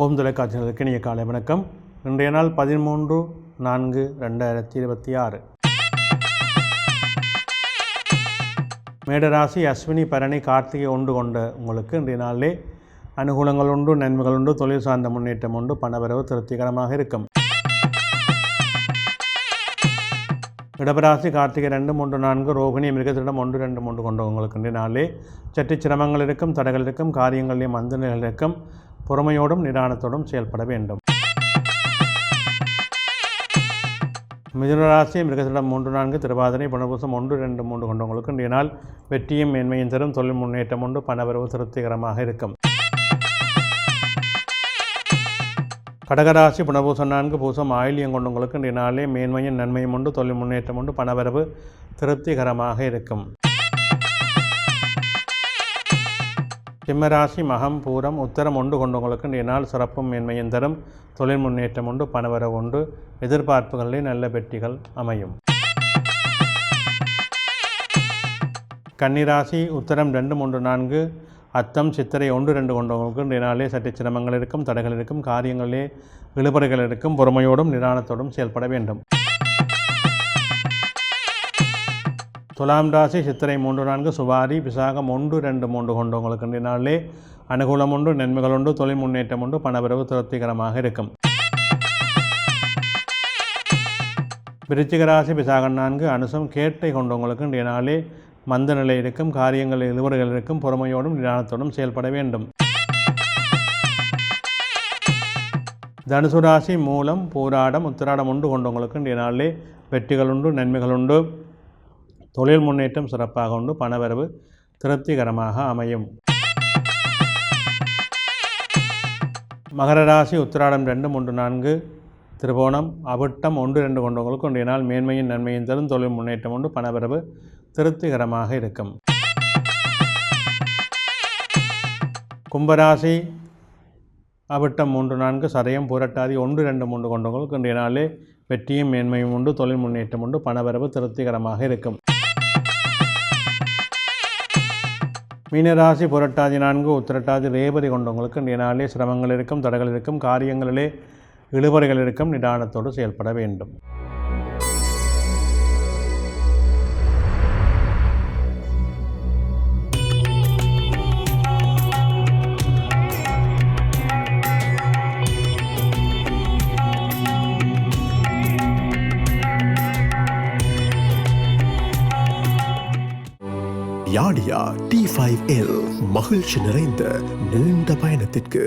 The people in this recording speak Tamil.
ஓம் தொலைக்காட்சிகளுக்கு இனிய காலை வணக்கம். இன்றைய நாள் 13/4/2026. மேடராசி அஸ்வினி பரணி கார்த்திகை ஒன்று கொண்ட உங்களுக்கு இன்றைய நாளிலே அனுகூலங்கள் உண்டு, நன்மைகள் உண்டு, தொழில் சார்ந்த முன்னேற்றம் உண்டு, பணவரவு திருப்திகரமாக இருக்கும். இடபராசி கார்த்திகை 2, 3, 4, ரோகிணி மிருகத்திடம் 1, 2, 3 கொண்ட உங்களுக்கு இன்றைய நாளிலே சற்று சிரமங்கள் இருக்கும், தடைகள் இருக்கும், காரியங்களிலும் மந்தநிலைகள் இருக்கும். பொறுமையோடும் நிதானத்தோடும் செயல்பட வேண்டும். மிதுனராசி மிருகத்திடம் 3, 4, திருவாதிரை புனர்பூசம் 1, 2, 3 கொண்டவங்களுக்கு இன்றைய நாள் வெற்றியும் மேன்மையும் தரும், தொழில் முன்னேற்றம் உண்டு, பணவரவு திருப்திகரமாக இருக்கும். கடகராசி புனர்பூசம் 4, பூசம் ஆயில்யம் கொண்டவங்களுக்கு இன்றைய நாளே மேன்மையும் நன்மையும் உண்டு, தொழில் முன்னேற்றம் உண்டு, பணவரவு திருப்திகரமாக இருக்கும். சிம்மராசி மகம் பூரம் உத்தரம் 1 கொண்டவங்களுக்கு இன்றைய நாள் சிறப்பும் மேன்மையும் தரும், தொழில் முன்னேற்றம் உண்டு, பணவரவு உண்டு, எதிர்பார்ப்புகளில் நல்ல வெற்றிகள் அமையும். கன்னிராசி உத்தரம் 2, 3, 4, அத்தம் சித்திரை 1, 2 கொண்டவங்களுக்கு இன்றைய நாளே சற்று சிரமங்கள் இருக்கும், தடைகள் இருக்கும், காரியங்களிலே இழுபறைகள் இருக்கும். பொறுமையோடும் நிதானத்தோடும் செயல்பட வேண்டும். துலாம் ராசி சித்திரை 3, 4, சுவாரி விசாகம் 1, 2, 3 கொண்டவங்களுக்கு இன்றைய நாளிலே அனுகூலம் உண்டு, நன்மைகள் உண்டு, தொழில் முன்னேற்றம் உண்டு, பணவரவு திருப்திகரமாக இருக்கும். விருச்சிக ராசி விசாகம் 4, அனுசம் கேட்டை கொண்டவங்களுக்கு இன்றைய நாளே மந்த நிலை இருக்கும், காரியங்களில் இழுபறைகள் இருக்கும். பொறுமையோடும் நிதானத்தோடும் செயல்பட வேண்டும். தனுசு ராசி மூலம் பூராடம் உத்திராடம் 1 கொண்டவங்களுக்கு இன்றைய நாளிலே வெற்றிகள் உண்டு, நன்மைகள் உண்டு, தொழில் முன்னேற்றம் சிறப்பாக உண்டு, பணவரவு திருப்திகரமாக அமையும். மகர ராசி உத்திராடம் 2, 3, 4, திருவோணம் அவிட்டம் 1, 2 கொண்டவங்களுக்கு இன்றைய நாள் மேன்மையும் நன்மையும் தரும், தொழில் முன்னேற்றம் உண்டு, பணவரவு திருப்திகரமாக இருக்கும். கும்பராசி அவிட்டம் 3, 4, சதயம் பூரட்டாதி 1, 2, 3 கொண்டவங்களுக்கு இன்றைய நாளே வெற்றியும் மேன்மையும் உண்டு, தொழில் முன்னேற்றம் உண்டு, பணவரவு திருப்திகரமாக இருக்கும். மீனராசி புரட்டாதி 4, உத்திரட்டாதி ரேவதி கொண்டவங்களுக்கு இன்றைய நாளிலே சிரமங்கள் இருக்கும், தடைகள் இருக்கும், காரியங்களிலே இழுபறைகள் இருக்கும். நிதானத்தோடு செயல்பட வேண்டும். யாடியா T5L மகிழ்ச்சி நிறைந்த நீண்ட பயணத்திற்கு